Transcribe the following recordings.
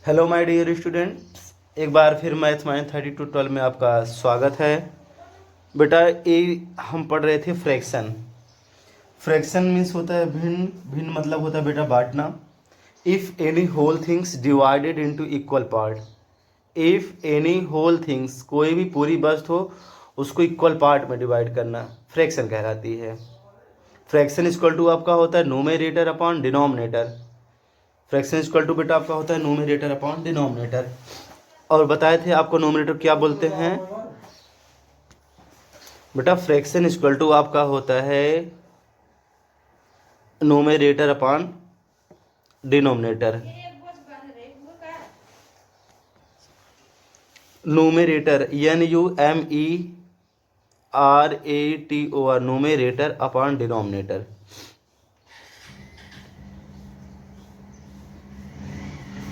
Hello my dear students, एक बार फिर math mine 3212 में आपका स्वागत है। बेटा ये हम पढ़ रहे थे फ्रैक्शन। फ्रैक्शन मीन्स होता है भिन्न। भिन्न मतलब होता है बेटा बांटना। If any whole things divided into equal part. If any whole things, कोई भी पूरी वस्तु हो उसको इक्वल पार्ट में डिवाइड करना फ्रैक्शन कहलाती है। फ्रैक्शन इक्वल टू आपका होता है numerator upon denominator. Fraction equal to बेटा आपका होता है न्यूमरेटर अपॉन डिनोमिनेटर। और बताए थे आपको न्यूमरेटर क्या बोलते हैं बेटा। फ्रैक्शन इक्वल टू आपका होता है numerator upon denominator. Numerator NUMERATOR numerator upon denominator.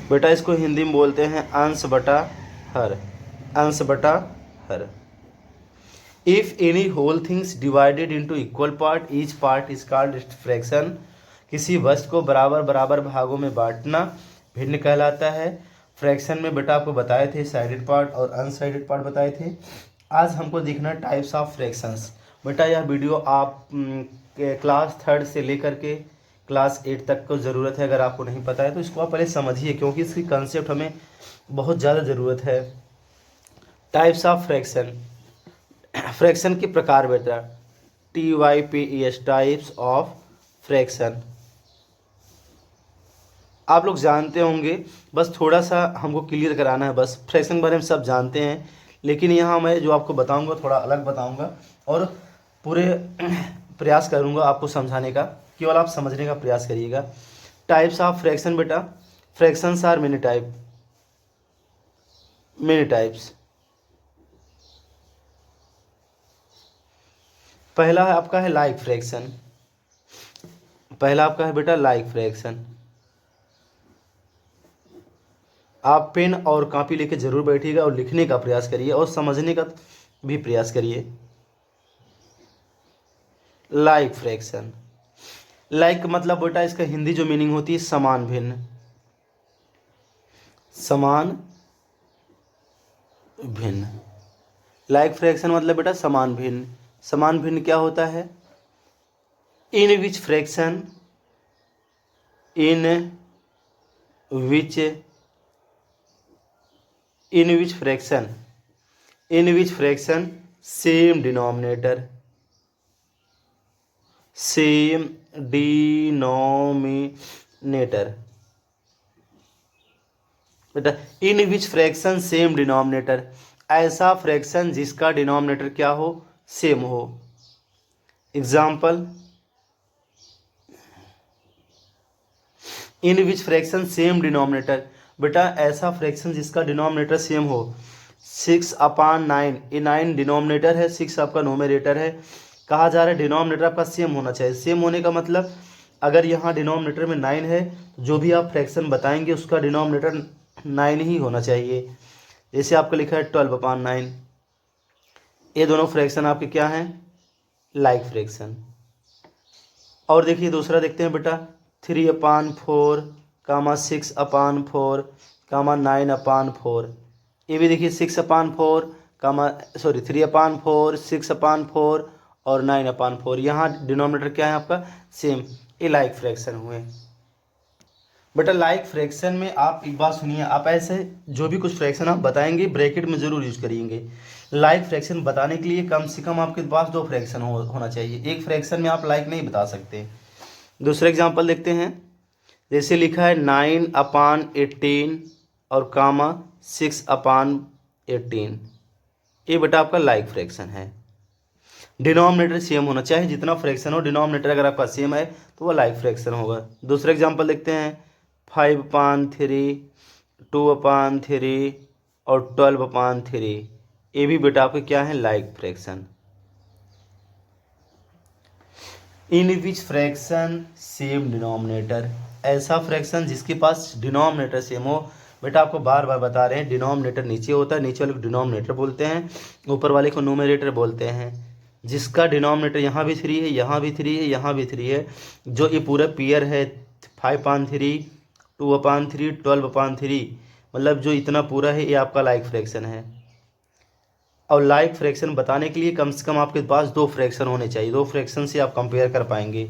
बेटा इसको हिंदी में बोलते हैं अंश बटा हर। अंश बटा हर। If any whole things divided into equal part each part is called fraction. किसी वस्तु को बराबर बराबर भागों में बांटना भिन्न कहलाता है। फ्रैक्शन में बेटा आपको बताए थे साइडेड पार्ट और अनसाइडेड पार्ट बताए थे। आज हमको देखना टाइप्स ऑफ फ्रैक्शंस। बेटा यह वीडियो आप क्लास 3rd से लेकर के क्लास 8 तक को ज़रूरत है। अगर आपको नहीं पता है तो इसको आप पहले समझिए, क्योंकि इसकी कंसेप्ट हमें बहुत ज़्यादा ज़रूरत है। Types of fraction. फ्रैक्शन के प्रकार बेटा TYPES टाइप्स ऑफ फ्रैक्शन आप लोग जानते होंगे, बस थोड़ा सा हमको क्लियर कराना है। बस फ्रैक्शन के बारे में सब जानते हैं, लेकिन यहाँ मैं जो आपको बताऊंगा थोड़ा अलग बताऊंगा और पूरे प्रयास करूंगा आपको समझाने का। केवल आप समझने का प्रयास करिएगा। टाइप्स ऑफ फ्रैक्शन बेटा, फ्रैक्शंस आर मेनी टाइप्स। पहला है आपका है लाइक फ्रैक्शन। पहला आपका है बेटा लाइक फ्रैक्शन। आप पेन और कॉपी लेके जरूर बैठिएगा और लिखने का प्रयास करिए और समझने का भी प्रयास करिए। लाइक फ्रैक्शन, लाइक मतलब बेटा इसका हिंदी जो मीनिंग होती है समान भिन्न। समान भिन्न। लाइक फ्रैक्शन मतलब बेटा समान भिन्न। समान भिन्न क्या होता है? In which fraction in which fraction same denominator बेटा in which fraction same denominator, ऐसा फ्रैक्शन जिसका डिनोमिनेटर क्या हो? सेम हो। Example, in which fraction same denominator, बेटा ऐसा फ्रैक्शन जिसका डिनोमिनेटर सेम हो। 6/9, ये 9 डिनोमिनेटर है, 6 आपका नोमिनेटर है। कहा जा रहा है डिनोमिनेटर आपका सेम होना चाहिए। सेम होने का मतलब अगर यहाँ डिनोमिनेटर में 9 है, जो भी आप फ्रैक्शन बताएंगे उसका डिनोमिनेटर 9 ही होना चाहिए। जैसे आपका लिखा है 12/9। ये दोनों फ्रैक्शन आपके क्या हैं? Like fraction. और देखिए दूसरा देखते हैं बेटा 3/4, 6/4, 9/4। ये भी देखिए 6/4, 3/4, 6/4 और 9/4। यहाँ डिनोमिनेटर क्या है आपका? सेम। ये लाइक फ्रैक्शन हुए। बेटा लाइक फ्रैक्शन में आप एक बात सुनिए, आप ऐसे जो भी कुछ फ्रैक्शन आप बताएंगे ब्रैकेट में ज़रूर यूज करिएंगे। लाइक फ्रैक्शन बताने के लिए कम से कम आपके पास 2 फ्रैक्शन होना चाहिए। एक फ्रैक्शन में आप लाइक नहीं बता सकते। दूसरा एग्जांपल देखते हैं। जैसे लिखा है 9/18 और 6/18। ये बेटा आपका लाइक फ्रैक्शन है। डिनोमिनेटर सेम होना चाहिए, जितना फ्रैक्शन हो डिनोमिनेटर अगर आपका सेम है तो वो लाइक फ्रैक्शन होगा। दूसरा एग्जांपल देखते हैं 5/3, 2/3 और 12/3। ये भी बेटा आपके क्या है? Like fraction. In which fraction same denominator, ऐसा फ्रैक्शन जिसके पास डिनोमिनेटर सेम हो। बेटा आपको बार बार बता रहे हैं डिनोमिनेटर नीचे होता है, नीचे वाले को डिनोमिनेटर बोलते हैं, ऊपर वाले को न्यूमरेटर बोलते हैं। जिसका डिनोमिनेटर यहाँ भी 3 है, यहाँ भी 3 है, यहाँ भी 3 है, जो ये पूरा पेयर है 5/3, 2/3, 12/3, मतलब जो इतना पूरा है ये आपका लाइक फ्रैक्शन है। और लाइक फ्रैक्शन बताने के लिए कम से कम आपके पास दो फ्रैक्शन होने चाहिए, दो फ्रैक्शन से आप कंपेयर कर पाएंगे।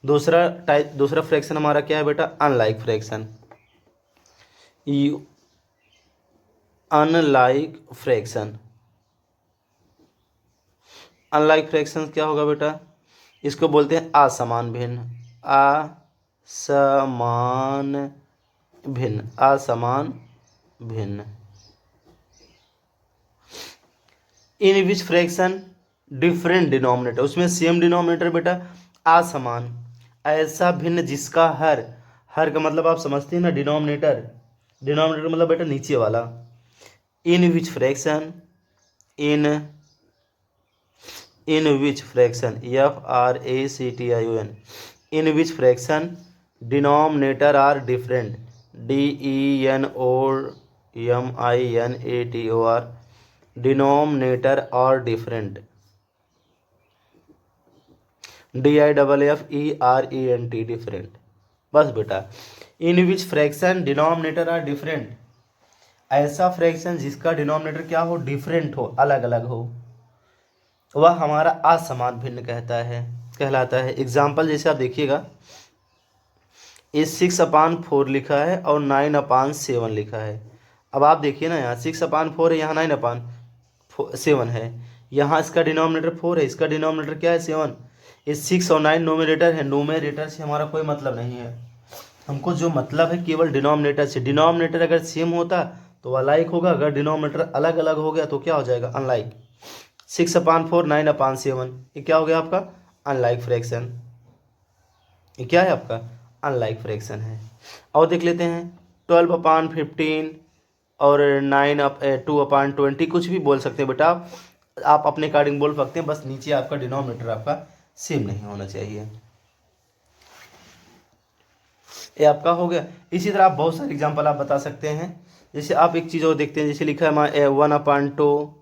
दूसरा फ्रैक्शन हमारा क्या है बेटा, unlike fraction. You unlike fraction, unlike fraction क्या होगा बेटा, इसको बोलते हैं असमान भिन्न, असमान भिन्न, असमान भिन्न। In which fraction different denominator, उसमें सेम डिनोमिनेटर बेटा, असमान, ऐसा भिन्न जिसका हर, हर का मतलब आप समझते हैं ना, डिनोमिनेटर, डिनोमिनेटर मतलब बेटा नीचे वाला। In which fraction, in in which fraction, FRACTION, in which fraction denominator are different, DENOMINATOR, denominator are different, DIFFERENT, different. बस बेटा, in which fraction denominator are different, ऐसा फ्रैक्शन जिसका डिनोमिनेटर क्या हो, डिफरेंट हो, अलग अलग हो, वह हमारा असमान भिन्न कहलाता है। एग्जाम्पल जैसे आप देखिएगा, ये 6/4 लिखा है और 9/7 लिखा है। अब आप देखिए ना, यहाँ 6/4 है, यहाँ 9/7 है, यहाँ इसका डिनोमिनेटर 4 है, इसका डिनोमिनेटर क्या है, 7। ये 6 और 9 नोमिनेटर है, नोमिनेटर से हमारा कोई मतलब नहीं है, हमको जो मतलब है केवल डिनोमिनेटर से। डिनोमिनेटर अगर सेम होता तो वह लाइक होगा, अगर डिनोमिनेटर अलग अलग हो गया तो क्या हो जाएगा, अनलाइक। 6/4 9/7, ये क्या हो गया आपका, अनलाइक फ्रैक्शन। ये क्या है आपका, अनलाइक फ्रैक्शन है। और देख लेते हैं 12/15 और 2/20, कुछ भी बोल सकते हैं बेटा आप अपने अकॉर्डिंग बोल सकते हैं, बस नीचे आपका डिनोमिनेटर आपका सेम नहीं होना चाहिए। ये आपका हो गया। इसी तरह आप बहुत सारे एग्जाम्पल आप बता सकते हैं। जैसे आप एक चीज़ और देखते हैं, जैसे लिखा है 1/2,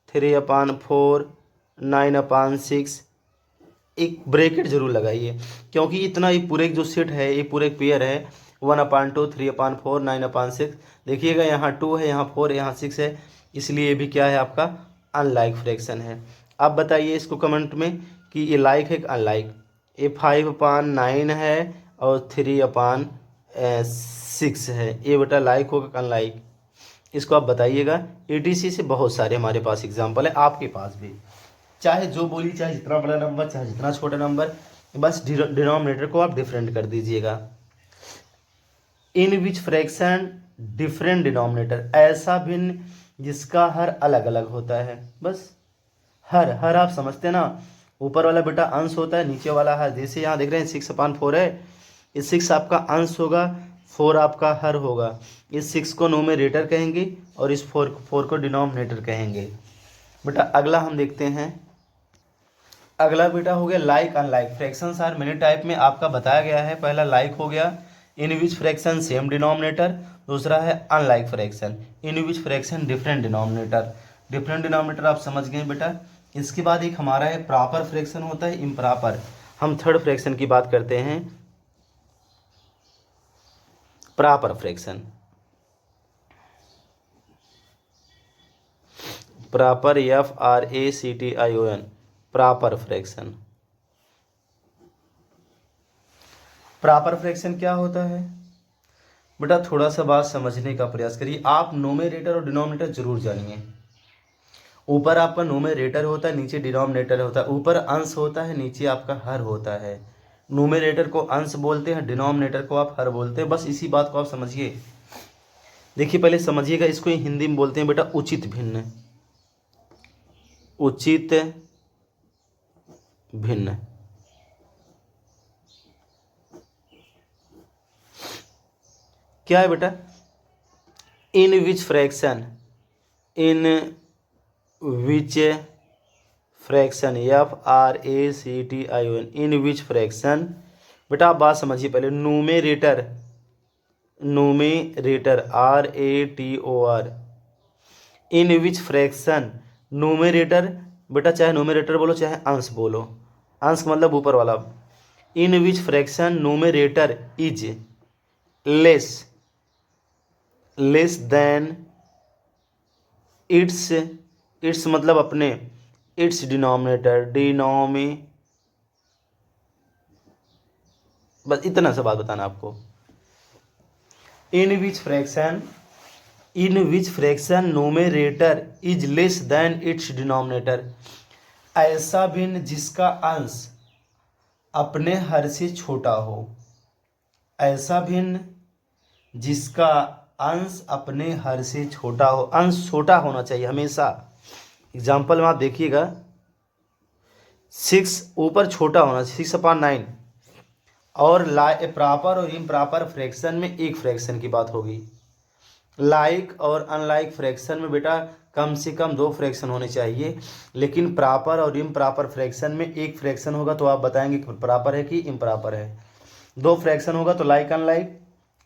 3/4, 9/6, एक ब्रैकेट जरूर लगाइए, क्योंकि इतना ये पूरे जो सेट है, ये पूरे पेयर है 1/2, 3/4, 9/6। देखिएगा यहाँ 2 है, यहाँ 4 है, यहाँ 6 है, इसलिए ये भी क्या है आपका, अनलाइक फ्रैक्शन है। आप बताइए इसको कमेंट में कि ये लाइक है कि अनलाइक। ये 5/9 है और 3/6 है, ये बेटा लाइक होगा कि अनलाइक, इसको आप बताइएगा। ETC से बहुत सारे हमारे पास एग्जाम्पल है, आपके पास भी, चाहे जो बोलिए, चाहे जितना बड़ा नंबर चाहे जितना छोटा नंबर, बस डिनोमिनेटर को आप डिफरेंट कर दीजिएगा। इन विच फ्रैक्शन डिफरेंट डिनोमिनेटर, ऐसा भिन्न जिसका हर अलग अलग होता है। बस हर आप समझते हैं ना, ऊपर वाला बेटा अंश होता है, नीचे वाला हर। जैसे यहाँ देख रहे हैं 6/4 है, इस 6 आपका अंश होगा, 4 आपका हर होगा। इस 6 को नोमिनेटर कहेंगे और इस 4 को डिनोमिनेटर कहेंगे। बेटा अगला हम देखते हैं, अगला बेटा हो गया like unlike fractions are many type में आपका बताया गया है। पहला लाइक हो गया, in which fraction same denominator. दूसरा है unlike fraction, in which fraction different denominator. Different denominator आप समझ गए बेटा। इसके बाद एक हमारा है प्रॉपर फ्रैक्शन होता है, इम्प्रॉपर। हम थर्ड फ्रैक्शन की बात करते हैं, proper fraction. Proper FRACTION, proper fraction. Proper fraction क्या होता है बेटा, थोड़ा सा बात समझने का प्रयास करिए। आप नोमिनेटर और डिनोमिनेटर जरूर जानिए। ऊपर आपका नोमिनेटर होता है, नीचे डिनोमिनेटर होता है। ऊपर अंश होता है, नीचे आपका हर होता है। नोमिनेटर को अंश बोलते हैं, डिनोमिनेटर को आप हर बोलते हैं। बस इसी बात को आप समझिए। देखिए पहले समझिएगा, इसको हिंदी में बोलते हैं बेटा उचित भिन्न, उचित भिन्न। क्या है बेटा, in which fraction, in which fraction, FRACTION, in which fraction. बेटा आप बात समझिए पहले, numerator, numerator RATOR, in which fraction. Numerator बेटा चाहे नोमिनेटर बोलो चाहे अंश बोलो, अंश मतलब ऊपर वाला। In which fraction numerator is less less than its मतलब अपने, इट्स डिनोमिनेटर बस इतना सा बात बताना आपको। In which fraction numerator is less than its denominator, ऐसा भिन्न जिसका अंश अपने हर से छोटा हो, ऐसा भिन्न जिसका अंश अपने हर से छोटा हो, अंश छोटा होना चाहिए हमेशा। एग्जाम्पल में आप देखिएगा, 6 ऊपर छोटा होना, 6/9, और प्रॉपर और इम्प्रॉपर फ्रैक्शन में एक फ्रैक्शन की बात होगी। लाइक और अनलाइक फ्रैक्शन में बेटा कम से कम 2 फ्रैक्शन होने चाहिए, लेकिन प्रॉपर और इम्प्रॉपर फ्रैक्शन में एक फ्रैक्शन होगा तो आप बताएंगे कि प्रॉपर है कि इम्प्रॉपर है। 2 फ्रैक्शन होगा तो लाइक अनलाइक,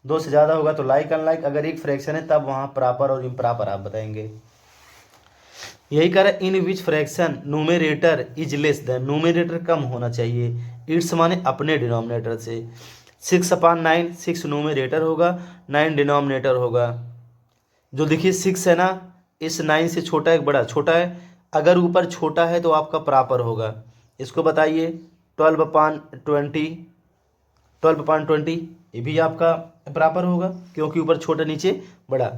2 से ज़्यादा होगा तो लाइक अनलाइक, अगर एक फ्रैक्शन है तब वहाँ प्रॉपर और इम्प्रॉपर आप बताएंगे। यही कह रहा in which fraction numerator is less than, numerator कम होना चाहिए, इट्स माने अपने डिनोमिनेटर से। 6/9, 6 नूमेरेटर होगा, 9 डिनोमिनेटर होगा। जो देखिए 6 है ना, इस 9 से छोटा है, बड़ा छोटा है, अगर ऊपर छोटा है तो आपका प्रॉपर होगा। इसको बताइए 12/20 ये भी आपका प्रॉपर होगा, क्योंकि ऊपर छोटा नीचे बड़ा।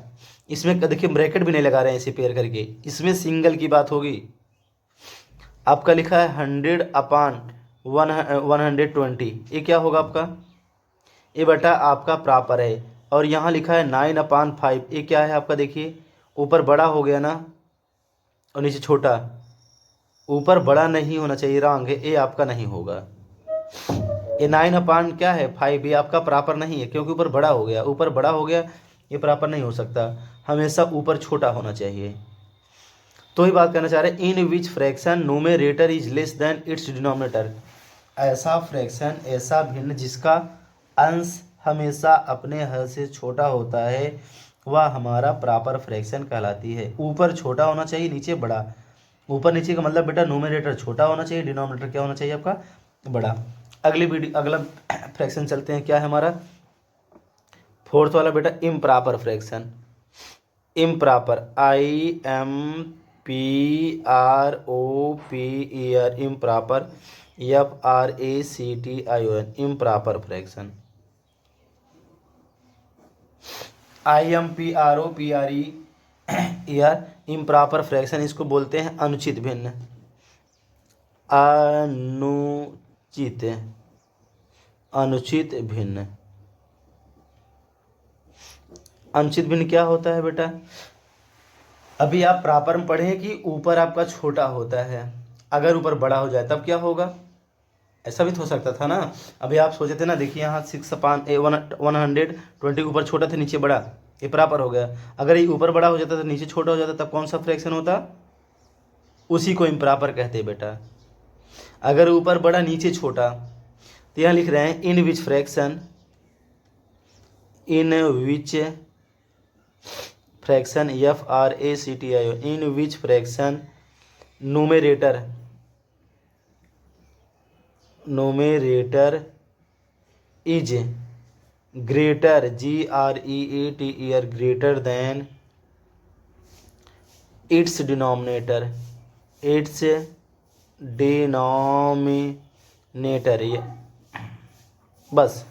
इसमें देखिए ब्रैकेट भी नहीं लगा रहे हैं इसे पेयर करके, इसमें सिंगल की बात होगी। आपका लिखा है 100/120, ये क्या होगा आपका, ये बेटा आपका प्रॉपर है। और यहाँ लिखा है 9/5, ये क्या है आपका, देखिए ऊपर बड़ा हो गया ना और नीचे छोटा, ऊपर बड़ा नहीं होना चाहिए, रॉन्ग है, ये आपका नहीं होगा। ये 9/5 क्या है 5, ये आपका प्रॉपर नहीं है, क्योंकि ऊपर बड़ा हो गया, ऊपर बड़ा हो गया, ये प्रॉपर नहीं हो सकता, हमेशा ऊपर छोटा होना चाहिए। तो ही बात करना चाह रहे हैं, in which fraction numerator is less than its denominator, ऐसा फ्रैक्शन, ऐसा भिन्न जिसका अंश हमेशा अपने हर से छोटा होता है, वह हमारा प्रॉपर फ्रैक्शन कहलाती है। ऊपर छोटा होना चाहिए, नीचे बड़ा। ऊपर नीचे का मतलब बेटा नोमेरेटर छोटा होना चाहिए, डिनोमिनेटर क्या होना चाहिए आपका, बड़ा। अगला फ्रैक्शन चलते हैं, क्या है हमारा 4th वाला बेटा, improper fraction. Improper, IMPROPER, improper, FRACTION, improper fraction. IMPROPER improper fraction, इसको बोलते हैं अनुचित भिन्न। अनुचित भिन्न। अनुचित भिन्न क्या होता है बेटा, अभी आप प्रॉपर में पढ़े कि ऊपर आपका छोटा होता है, अगर ऊपर बड़ा हो जाए तब क्या होगा, ऐसा भी तो हो सकता था ना। अभी आप सोचे थे ना, देखिए यहाँ 120 ऊपर छोटा था नीचे बड़ा, ये प्रॉपर हो गया। अगर ये ऊपर बड़ा हो जाता तो नीचे छोटा हो जाता, तब कौन सा फ्रैक्शन होता, उसी को इम्प्रॉपर कहते हैं बेटा। अगर ऊपर बड़ा नीचे छोटा, तो यहाँ लिख रहे हैं in which fraction FRACTION, in which fraction numerator is greater, GREATER, greater than its denominator, ये बस,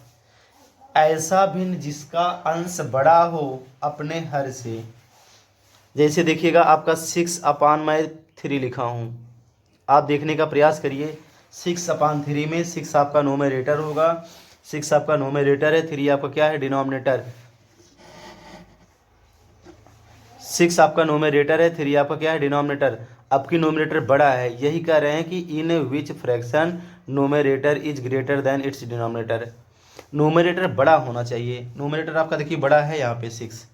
ऐसा भिन्न जिसका अंश बड़ा हो अपने हर से। जैसे देखिएगा आपका 6/3 लिखा हूँ, आप देखने का प्रयास करिए। 6/3 में 6 आपका नोमेरेटर होगा, 6 आपका नोमेरेटर है, 3 आपका क्या है, डिनोमिनेटर। 6 आपका नोमेरेटर है, 3 आपका क्या है, डिनोमिनेटर। आपकी नोमिनेटर बड़ा है, यही कह रहे हैं कि in which fraction numerator is greater than its denominator, numerator बड़ा होना चाहिए। नोमिनेटर आपका देखिए बड़ा है यहाँ पे 6,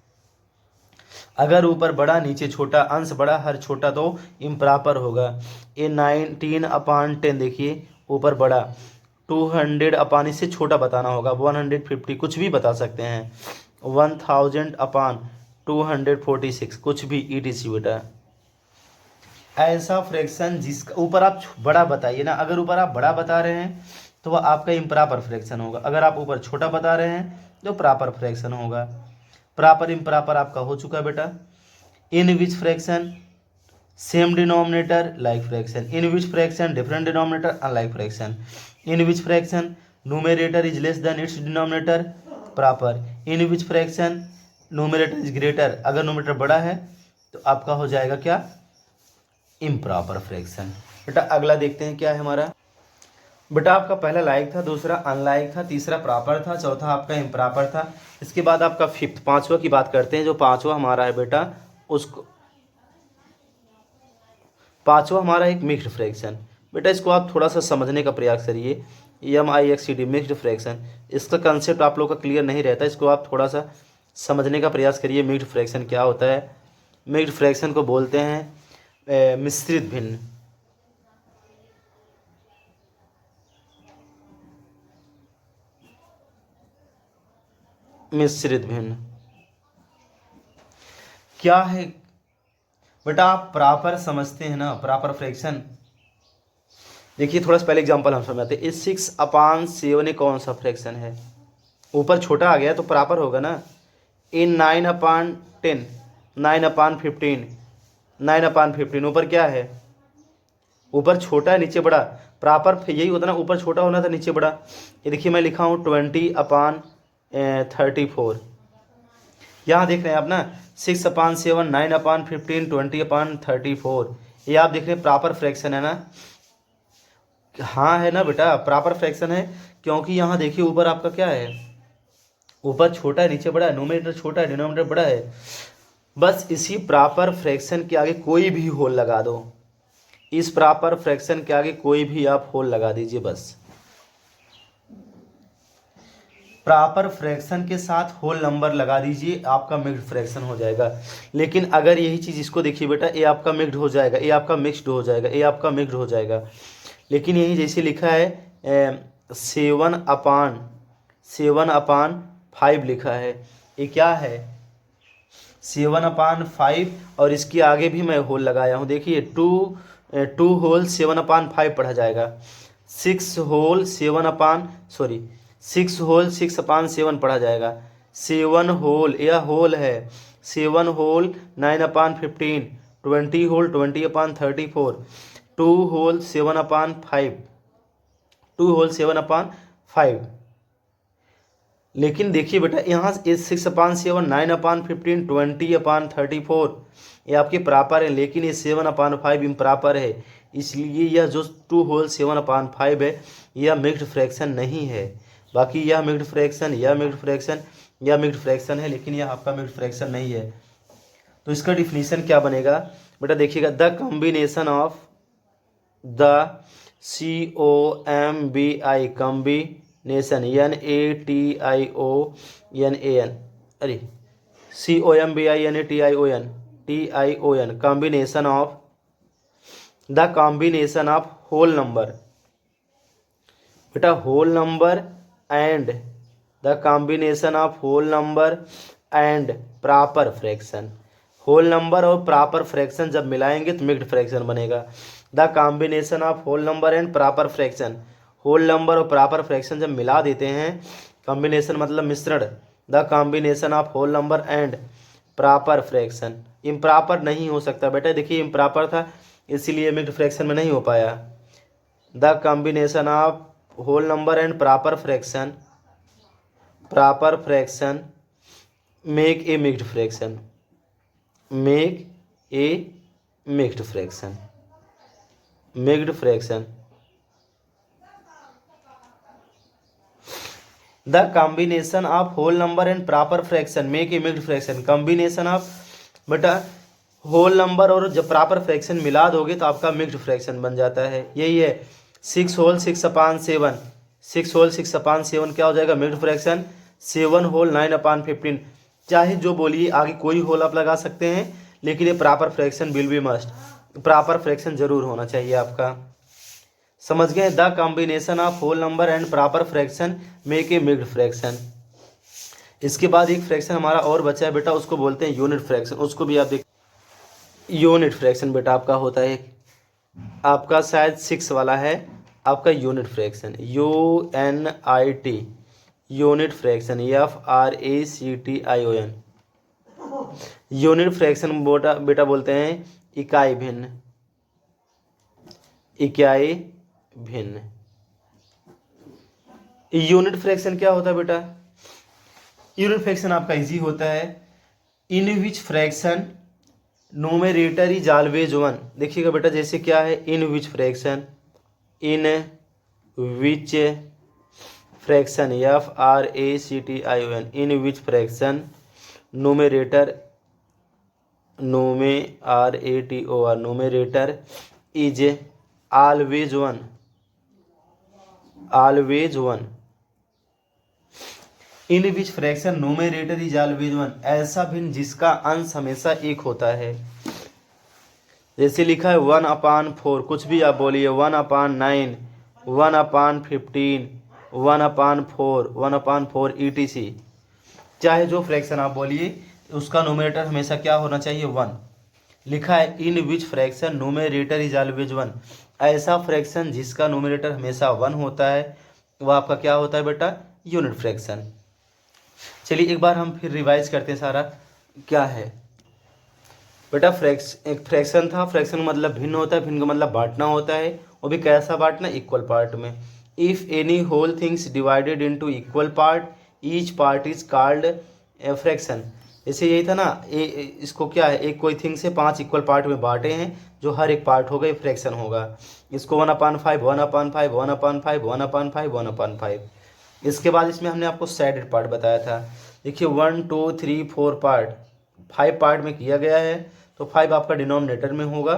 अगर ऊपर बड़ा नीचे छोटा, अंश बड़ा हर छोटा, तो इम्प्रॉपर होगा। ये 19/10 देखिए ऊपर बड़ा, 200 इससे छोटा बताना होगा, 150 कुछ भी बता सकते हैं, 1000/246 कुछ भी, ETC बेटा। ऐसा फ्रैक्शन जिसका ऊपर आप बड़ा बताइए ना, अगर ऊपर आप बड़ा बता रहे हैं तो वह आपका इम्प्रॉपर फ्रैक्शन होगा, अगर आप ऊपर छोटा बता रहे हैं तो प्रॉपर फ्रैक्शन होगा। प्रॉपर इम्प्रॉपर आपका हो चुका है बेटा। In which fraction same denominator like fraction, in which fraction different denominator unlike fraction, in which fraction numerator is less than its denominator proper, in which fraction numerator is greater, अगर numerator बड़ा है तो आपका हो जाएगा क्या, improper fraction. बेटा अगला देखते हैं क्या है हमारा। बेटा आपका पहला लाइक था, दूसरा अनलाइक था, तीसरा प्रॉपर था, चौथा आपका इम्प्रॉपर था। इसके बाद आपका फिफ्थ पांचवा की बात करते हैं। जो पांचवा हमारा है बेटा, उसको पांचवा हमारा एक मिक्स्ड फ्रैक्शन। बेटा इसको आप थोड़ा सा समझने का प्रयास करिए। MIXED मिक्स्ड फ्रैक्शन, इसका कंसेप्ट आप लोग का क्लियर नहीं रहता, इसको आप थोड़ा सा समझने का प्रयास करिए। मिक्स्ड फ्रैक्शन क्या होता है। मिक्स्ड फ्रैक्शन को बोलते हैं मिश्रित भिन्न। मिश्रित भिन्न क्या है बेटा, आप प्रॉपर समझते हैं ना प्रॉपर फ्रैक्शन। देखिए थोड़ा सा पहले एग्जांपल हम समझाते हैं। इस 6/7 एक कौन सा फ्रैक्शन है, ऊपर छोटा आ गया तो प्रॉपर होगा ना। इन 9/10, 9/15, 9/15 ऊपर क्या है, ऊपर छोटा है नीचे बड़ा, प्रॉपर यही होता ना, ऊपर छोटा होना था नीचे बड़ा। ये देखिए मैं लिखा हूँ 20/34। यहाँ देख रहे हैं आप ना 6/7, 9/15, 20/34, ये आप देख रहे हैं प्रॉपर फ्रैक्शन है ना। हाँ है ना बेटा, प्रॉपर फ्रैक्शन है, क्योंकि यहाँ देखिए ऊपर आपका क्या है, ऊपर छोटा है नीचे बड़ा है, न्यूमरेटर छोटा है डिनोमिनेटर बड़ा है। बस इसी प्रॉपर फ्रैक्शन के आगे कोई भी होल लगा दो, इस प्रॉपर फ्रैक्शन के आगे कोई भी आप होल लगा दीजिए, बस प्रॉपर फ्रैक्शन के साथ होल नंबर लगा दीजिए, आपका मिक्स्ड फ्रैक्शन हो जाएगा। लेकिन अगर यही चीज़ इसको देखिए बेटा, ये आपका मिक्स्ड हो जाएगा, ये आपका मिक्स्ड हो जाएगा, ये आपका मिक्स्ड हो जाएगा। लेकिन यही जैसे लिखा है 7/5 लिखा है, ये क्या है 7/5, और इसके आगे भी मैं होल लगाया हूँ। देखिए 2 होल 7/5 पढ़ा जाएगा, 6 होल 6/7 पढ़ा जाएगा, 7 होल यह होल है, 7 होल 9/15, 20 होल 20/34, 2 होल 7/5, 2 होल 7/5। लेकिन देखिए बेटा यहाँ 6/7, 9/15, 20/34 ये आपके प्रॉपर है, लेकिन ये 7/5 इम्प्रॉपर है। इसलिए यह जो 2 होल 7/5 है यह मिक्स्ड फ्रैक्शन नहीं है। बाकी यह मिक्स्ड फ्रैक्शन, यह मिक्स्ड फ्रैक्शन, यह मिक्स्ड फ्रैक्शन है, लेकिन यह आपका मिक्स्ड फ्रैक्शन नहीं है। तो इसका डिफिनीशन क्या बनेगा बेटा, देखिएगा the combination of the COMBI combination NATIONAN, अरे COMBI NATION combination of the combination of whole number, बेटा whole number and the combination of whole number and proper fraction. Whole number और प्रॉपर फ्रैक्शन जब मिलाएंगे तो mixed fraction बनेगा। The combination of whole number and proper fraction, whole number और proper fraction जब मिला देते हैं, कॉम्बिनेशन मतलब मिश्रण, the combination of whole number and proper fraction. Improper नहीं हो सकता बेटा, देखिए इम्प्रॉपर था इसीलिए मिक्स्ड फ्रैक्शन में नहीं हो पाया। The combination of whole number and proper fraction make a mixed fraction, make a mixed fraction, mixed fraction. The combination of whole number and proper fraction make a mixed fraction. Combination of बेटा whole number और जब proper fraction मिला दोगे तो आपका mixed fraction बन जाता है। यही है 6 होल 6/7, 6 होल 6/7 क्या हो जाएगा मिक्स्ड फ्रैक्शन। 7 होल 9/15, चाहे जो बोलिए आगे कोई होल आप लगा सकते हैं, लेकिन ये proper fraction will be must, proper fraction जरूर होना चाहिए आपका। समझ गए, the combination of whole number and proper fraction make a mixed fraction. इसके बाद एक फ्रैक्शन हमारा और बचा है बेटा, उसको बोलते हैं यूनिट फ्रैक्शन। उसको भी आप देख, यूनिट फ्रैक्शन बेटा आपका होता है, आपका शायद 6 वाला है आपका unit fraction, UNIT unit fraction, FRACTION। Unit fraction बेटा बोलते हैं इकाई भिन्न, इकाई भिन्न। यूनिट फ्रैक्शन क्या होता है बेटा? यूनिट फ्रैक्शन आपका इजी होता है, in which fraction numerator is always one. देखिएगा बेटा, जैसे क्या है, in which fraction, in which fraction, FRACTION, in which fraction numerator, numerator is always one, always one. In which fraction numerator is always one, ऐसा भिन्न जिसका अंश हमेशा एक होता है। जैसे लिखा है 1/4, कुछ भी आप बोलिए, 1/9, 1/15, 1/4, 1/4 ETC, चाहे जो फ्रैक्शन आप बोलिए, उसका न्यूमरेटर हमेशा क्या होना चाहिए? 1। लिखा है in which fraction numerator is always 1, ऐसा फ्रैक्शन जिसका न्यूमरेटर हमेशा 1 होता है, वह आपका क्या होता है बेटा? Unit fraction. चलिए एक बार हम फिर रिवाइज करते हैं सारा क्या है बेटा। एक फ्रैक्शन था, फ्रैक्शन मतलब भिन्न होता है, भिन्न का मतलब बांटना होता है, वो भी कैसा बांटना? इक्वल पार्ट में। If any whole things divided into equal part, each part is called a fraction. जैसे यही था ना, इसको क्या है, एक कोई थिंग से 5 इक्वल पार्ट में बांटे हैं, जो हर एक पार्ट होगा ये फ्रैक्शन होगा। इसको 1/5, 1/5, 1/5, 1/5, 1/5। इसके बाद इसमें हमने आपको सैडेड पार्ट बताया था। देखिए 1 2 3 4 पार्ट, 5 पार्ट में किया गया है, तो 5 आपका डिनोमिनेटर में होगा।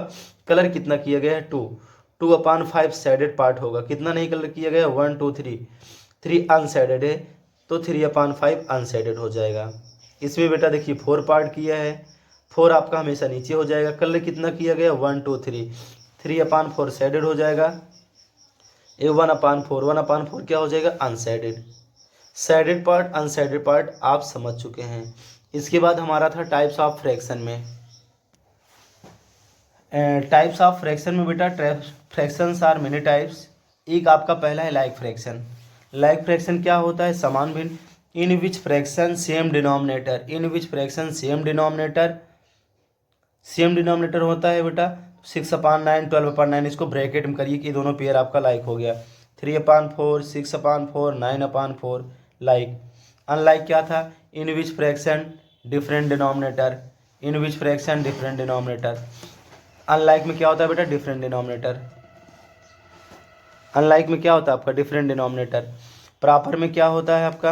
कलर कितना किया गया है? 2, 2/5 सैडेड पार्ट होगा। कितना नहीं कलर किया गया? 1 2 3, 3 अनसैडेड है, तो 3/5 अनसैडेड हो जाएगा। इसमें बेटा देखिए 4 पार्ट किया है, 4 आपका हमेशा नीचे हो जाएगा। कलर कितना किया गया? 1 2 3, 3/4 सैडेड हो जाएगा। ये 1/4, 1/4 क्या हो जाएगा? अनसैडेड। सैडेड पार्ट, अनसैडेड पार्ट आप समझ चुके हैं। इसके बाद हमारा था टाइप्स ऑफ फ्रैक्शन में। टाइप्स ऑफ फ्रैक्शन में बेटा फ्रैक्शंस आर मेनी टाइप्स। एक आपका पहला है लाइक फ्रैक्शन। लाइक फ्रैक्शन क्या होता है? समान भिन्न। In which fraction same denominator, in which fraction same denominator, same denominator होता है बेटा 6/9, 12/9। इसको ब्रैकेट में करिए कि दोनों पेयर आपका लाइक हो गया। 3/4, 6/4, 9/4 लाइक। अनलाइक क्या था? In which fraction different denominator, in which fraction different denominator. Unlike में क्या होता है बेटा? Different denominator. अनलाइक में क्या होता है आपका? Different denominator. प्रॉपर में क्या होता है आपका?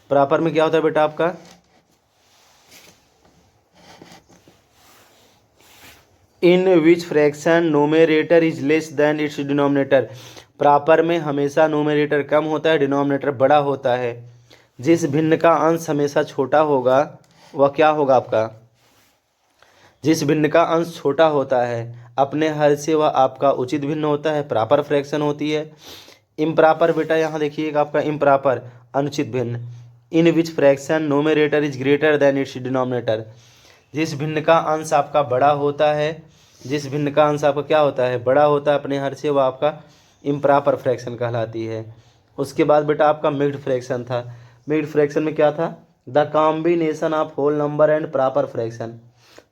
प्रॉपर में क्या होता है बेटा आपका? In which fraction numerator is less than its denominator. Proper में हमेशा न्यूमरेटर कम होता है, डिनोमिनेटर बड़ा होता है। जिस भिन्न का अंश हमेशा छोटा होगा वह क्या होगा आपका? जिस भिन्न का अंश छोटा होता है अपने हर से, वह आपका उचित भिन्न होता है, प्रॉपर फ्रैक्शन होती है। इम्प्रॉपर बेटा यहाँ देखिएगा आपका इम्प्रॉपर, अनुचित भिन्न। In which fraction numerator is greater than its denominator. जिस भिन्न का अंश आपका बड़ा होता है, जिस भिन्न का अंश आपका क्या होता है? बड़ा होता है अपने हर से, वह आपका इम्प्रॉपर फ्रैक्शन कहलाती है। उसके बाद बेटा आपका मिक्स्ड फ्रैक्शन था। मिक्स्ड फ्रैक्शन में क्या था? The combination of whole number and proper fraction,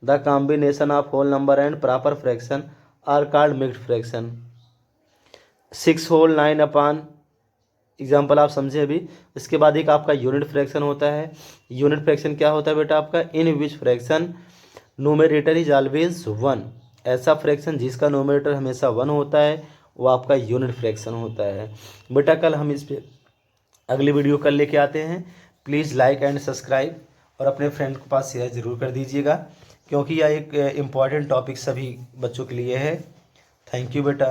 the combination of whole number and proper fraction are called mixed fraction. 6 whole 9/, example आप समझे अभी। इसके बाद एक आपका यूनिट फ्रैक्शन होता है। यूनिट फ्रैक्शन क्या होता है बेटा आपका? In which fraction numerator is always 1, ऐसा फ्रैक्शन जिसका न्यूमरेटर हमेशा 1 होता है, वो आपका यूनिट फ्रैक्शन होता है। बेटा कल हम इस पे अगली वीडियो कल लेके आते हैं। प्लीज़ लाइक एंड सब्सक्राइब और अपने फ्रेंड के पास शेयर ज़रूर कर दीजिएगा, क्योंकि यह एक इम्पॉर्टेंट टॉपिक सभी बच्चों के लिए है। थैंक यू बेटा।